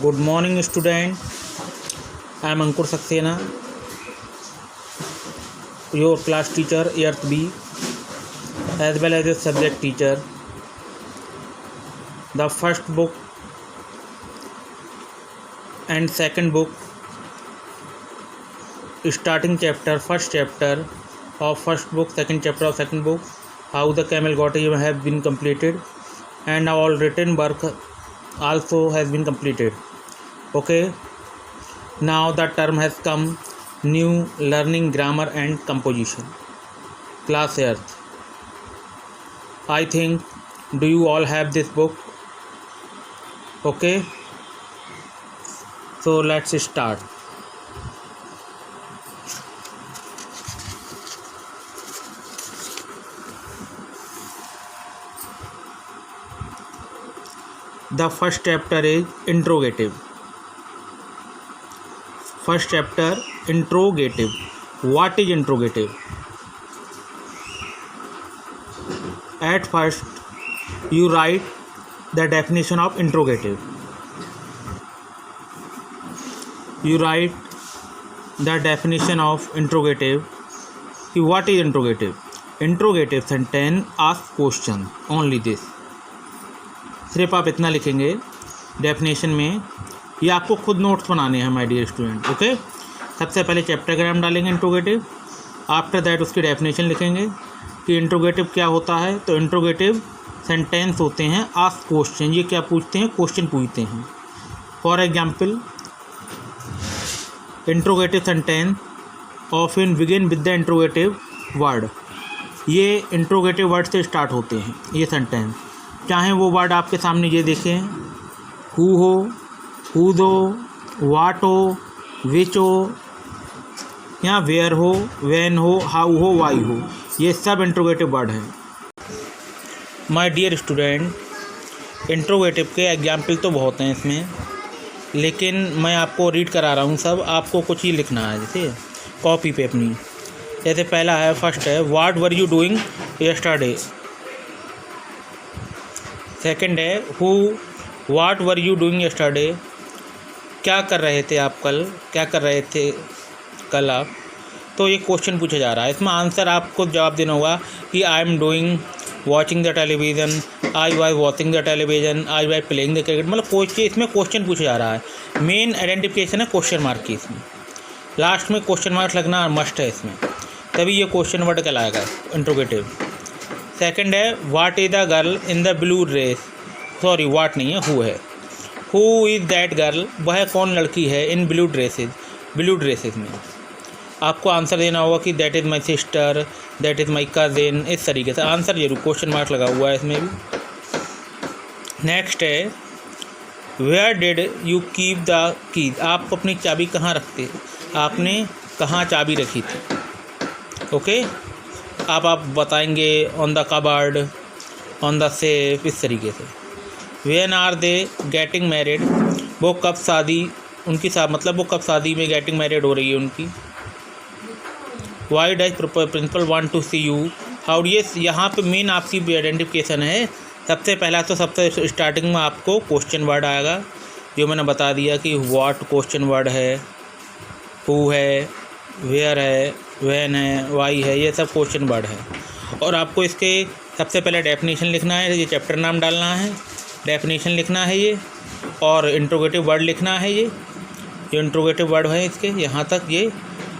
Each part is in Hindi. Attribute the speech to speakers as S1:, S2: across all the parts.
S1: Good morning, student. I am Ankur Saxena, your class teacher, Earth B, as well as a subject teacher. The first book and second book, starting chapter, first chapter of first book, second chapter of second book, how the camel got here have been completed, and all written work also has been completed. Okay, now the term has come, new learning grammar and composition. Class Earth, I think, do you all have this book? Okay, so let's start. The first chapter is interrogative. First chapter, interrogative. What is interrogative? At first, you write the definition of interrogative. You write the definition of interrogative. What is interrogative? Interrogative sentence asks question. Only this. सिर्फ आप इतना लिखेंगे डेफिनेशन में. ये आपको खुद नोट्स बनाने हैं माय डियर स्टूडेंट. ओके, सबसे पहले चैप्टर का नाम डालेंगे इंट्रोगेटिव. आफ्टर दैट उसकी डेफिनेशन लिखेंगे कि इंट्रोगेटिव क्या होता है. तो इंट्रोगेटिव सेंटेंस होते हैं आस्क क्वेश्चन. ये क्या पूछते हैं? क्वेश्चन पूछते हैं. For example, interrogative sentence often begin with the interrogative word. ये इंट्रोगेटिव वर्ड से स्टार्ट होते हैं ये सेंटेंस. चाहे वो वर्ड आपके सामने ये देखें, हु हो, हुज हो, वाट हो, विच हो, या वेयर हो, व्हेन हो, हाउ हो, वाई हो. ये सब इंट्रोगेटिव वर्ड हैं. माय डियर स्टूडेंट, इंट्रोगेटिव के एग्जाम्पल तो बहुत हैं इसमें, लेकिन मैं आपको रीड करा रहा हूँ सब. आपको कुछ ही लिखना है जैसे कॉपी पे अपनी. जैसे पहला है, फर्स्ट है, what were you doing yesterday. Second है, who what were you doing yesterday. क्या कर रहे थे आप कल, क्या कर रहे थे कल आप. तो ये क्वेश्चन पूछा जा रहा है. इसमें आंसर आपको जवाब देना होगा कि I am doing watching the television, I why watching the television, I why playing the cricket. मतलब कोई इसमें क्वेश्चन पूछा जा रहा है. मेन आइडेंटिफिकेशन है क्वेश्चन मार्क की. इसमें लास्ट में क्वेश्चन मार्क लगना मस्ट है इसमें, तभी ये क्वेश्चन वर्ड कहलाएगा इंट्रोगेटिव. सेकंड है, what is the girl in the blue dress. Sorry, what नहीं है, हु है. हु इज़ दैट गर्ल, वह कौन लड़की है, in blue dresses, blue dresses में. आपको आंसर देना होगा कि that is my sister, that is my cousin. इस तरीके से आंसर जरूर क्वेश्चन मार्क लगा हुआ है इसमें भी. नेक्स्ट है, where did you keep the keys. आप अपनी चाबी कहाँ रखते, आपने कहाँ चाबी रखी थी. ओके, आप बताएंगे on the cupboard, on the safe, इस तरीके से. When are they getting married, वो कब शादी, उनकी मतलब वो कब शादी में गेटिंग मैरिड हो रही है उनकी. Why does principal want to see you. How. ये यहाँ पे मेन आपकी आइडेंटिफिकेशन है. सबसे पहला तो सबसे स्टार्टिंग में आपको क्वेश्चन वर्ड आएगा, जो मैंने बता दिया कि व्हाट क्वेश्चन वर्ड है, हु है, वेयर है, व्हेन है, वाई है. ये सब क्वेश्चन वर्ड है. और आपको इसके सबसे पहले डेफिनेशन लिखना है. ये चैप्टर नाम डालना है, डेफिनेशन लिखना है ये, और इंट्रोगेटिव वर्ड लिखना है. ये इंट्रोगेटिव वर्ड है इसके यहाँ तक ये.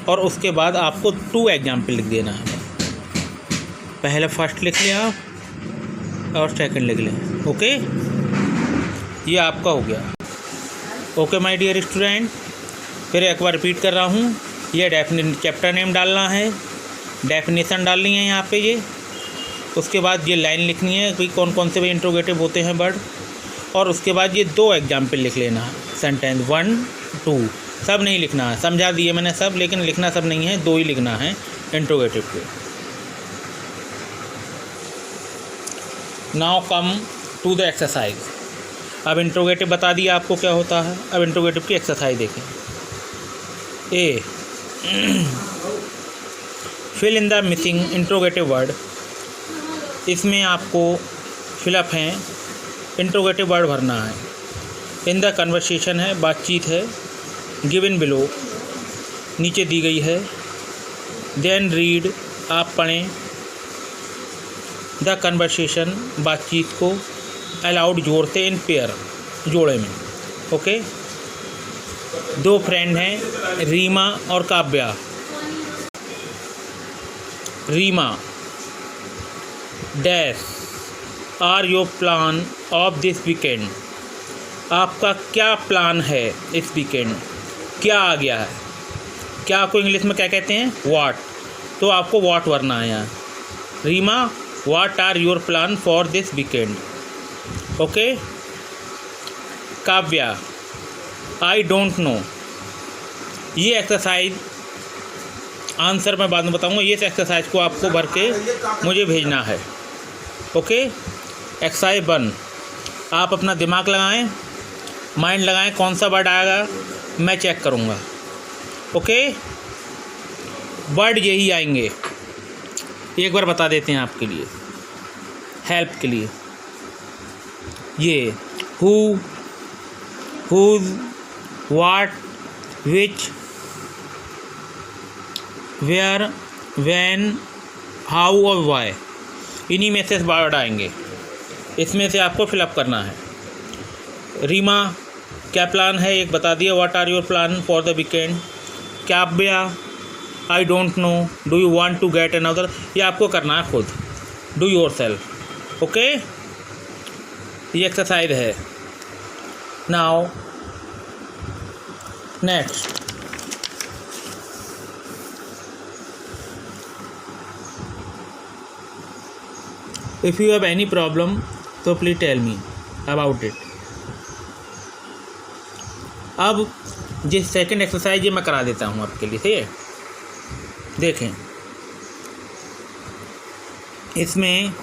S1: और उसके बाद आपको 2 एग्जाम्पल लिख देना है. पहले फर्स्ट लिख लें आप और सेकंड लिख लें. ओके, ये आपका हो गया. ओके माय डियर स्टूडेंट, फिर एक बार रिपीट कर रहा हूँ. ये चैप्टर नेम डालना है, डेफिनेशन डालनी है यहाँ पे ये. उसके बाद ये लाइन लिखनी है कि कौन कौन से भी इंट्रोगेटिव होते हैं वर्ड. और उसके बाद ये 2 एग्जाम्पल लिख लेना है, सेंटेंस 1, 2. सब नहीं लिखना है, समझा दिए मैंने सब, लेकिन लिखना सब नहीं है, 2 ही लिखना है इंट्रोगेटिव के. Now come to the exercise. अब इंट्रोगेटिव बता दिया आपको क्या होता है. अब इंट्रोगेटिव की एक्सरसाइज देखें. A, fill in the missing interrogative word. इसमें आपको फिलअप हैं इंट्रोगेटिव वर्ड भरना है. इन द कन्वर्सेशन है, बातचीत है। गिवन बिलो, नीचे दी गई है। देन रीड, आप पढ़ें। द कन्वर्सेशन, बातचीत को। अलाउड, जोर से। इन पेयर, जोड़े में। ओके। दो फ्रेंड हैं, रीमा और Kavya. Reema, dash are your plan of this weekend, आपका क्या प्लान है इस वीकेंड। क्या आ गया है, क्या को इंग्लिश में क्या कहते हैं, व्हाट, तो आपको व्हाट भरना है यहाँ। Reema, what are your plan for this weekend. Okay. Kavya, I don't know. ये एक्सरसाइज आंसर मैं बाद में बताऊंगा। ये एक्सरसाइज को आपको भर के मुझे भेजना है। ओके। एक्सरसाइज 1, आप अपना दिमाग लगाएं, माइंड लगाएं, कौन सा वर्ड आएगा मैं चेक करूंगा। ओके। वर्ड यही आएंगे, एक बार बता देते हैं आपके लिए हेल्प के लिए। ये who, whose, what, which, where, when, how और व्हाई, इन्हीं में से वर्ड आएंगे। इसमें से आपको फिलअप करना है। रीमा, क्या प्लान है एक बता दिया, what are your plan for the weekend. Kavya, I don't know, do you want to get another, ये आपको करना है खुद, डू योर सेल्फ। ओके। ये एक्सरसाइज है। Now next, if you have any problem तो please tell me about it. अब जिस सेकंड एक्सरसाइज ये मैं करा देता हूँ आपके लिए, ठीक है। देखें, इसमें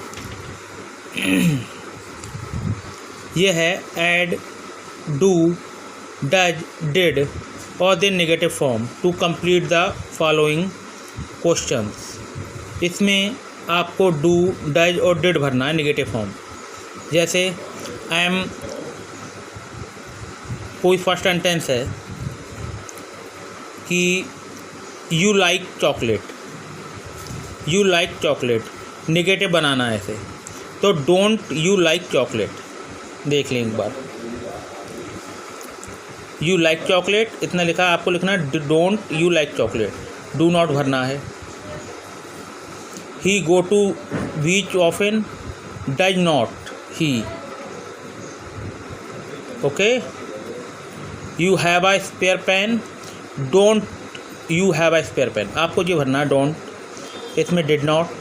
S1: ये है ऐड, डू, डज, डिड और then negative form to complete the following questions. इसमें आपको डू, डज और डिड भरना है नेगेटिव फॉर्म। जैसे आई एम, कोई फर्स्ट सेंटेंस है कि you like chocolate, you like chocolate, negative बनाना है ऐसे, तो डोंट यू लाइक चॉकलेट। देख लें एक बार, यू लाइक चॉकलेट इतना लिखा है, आपको लिखना है don't you like chocolate, do not भरना है। He go to beach often, does not he. Okay. You have a spare pen, don't you have a spare pen, आपको ये भरना है डोंट। इसमें डिड नॉट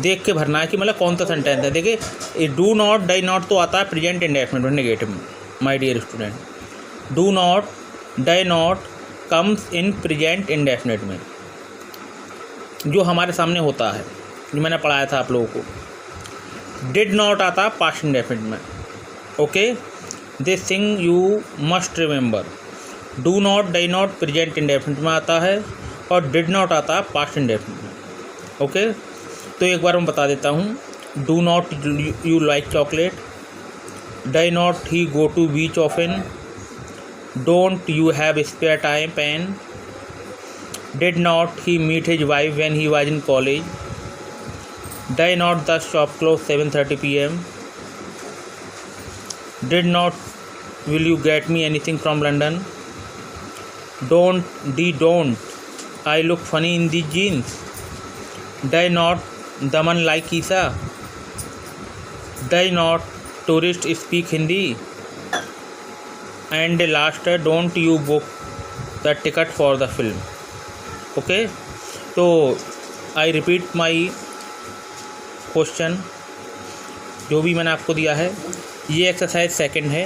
S1: देख के भरना है कि मतलब कौन सा सेंटेंस है। देखिए, डू नॉट, डज नॉट तो आता है प्रेजेंट इंडेफिनिट में, नेगेटिव में। My dear student, do not, does not comes in present indefinite में, जो हमारे सामने होता है, जो मैंने पढ़ाया था आप लोगों को। डिड नॉट आता है पास्ट इंडेफिनिट में। Okay. This thing you must remember, do not, does not present indefinite में आता है और डिड नॉट आता है पास्ट इंडेफिनिट में। ओके। तो एक बार मैं बता देता हूँ, do not you like chocolate, does not he go to beach often, don't you have spare time pen, did not he meet his wife when he was in college, did not the shop close 7:30 p.m, did not will you get me anything from London, don't I look funny in these jeans, did not Daman like Isa, did not tourist speak Hindi, and last, don't you book the ticket for the film। Okay. तो आई रिपीट माई क्वेश्चन, जो भी मैंने आपको दिया है। ये एक्सरसाइज सेकंड है,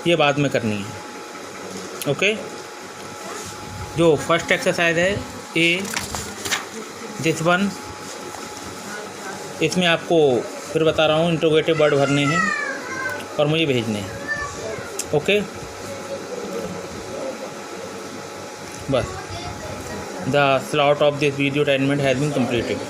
S1: ये बाद में करनी है। ओके। जो फर्स्ट एक्सरसाइज है ए, दिस वन, इसमें आपको फिर बता रहा हूँ इंट्रोगेटिव वर्ड भरने हैं और मुझे भेजने हैं। ओके। बस, the slot of this video assignment has been completed।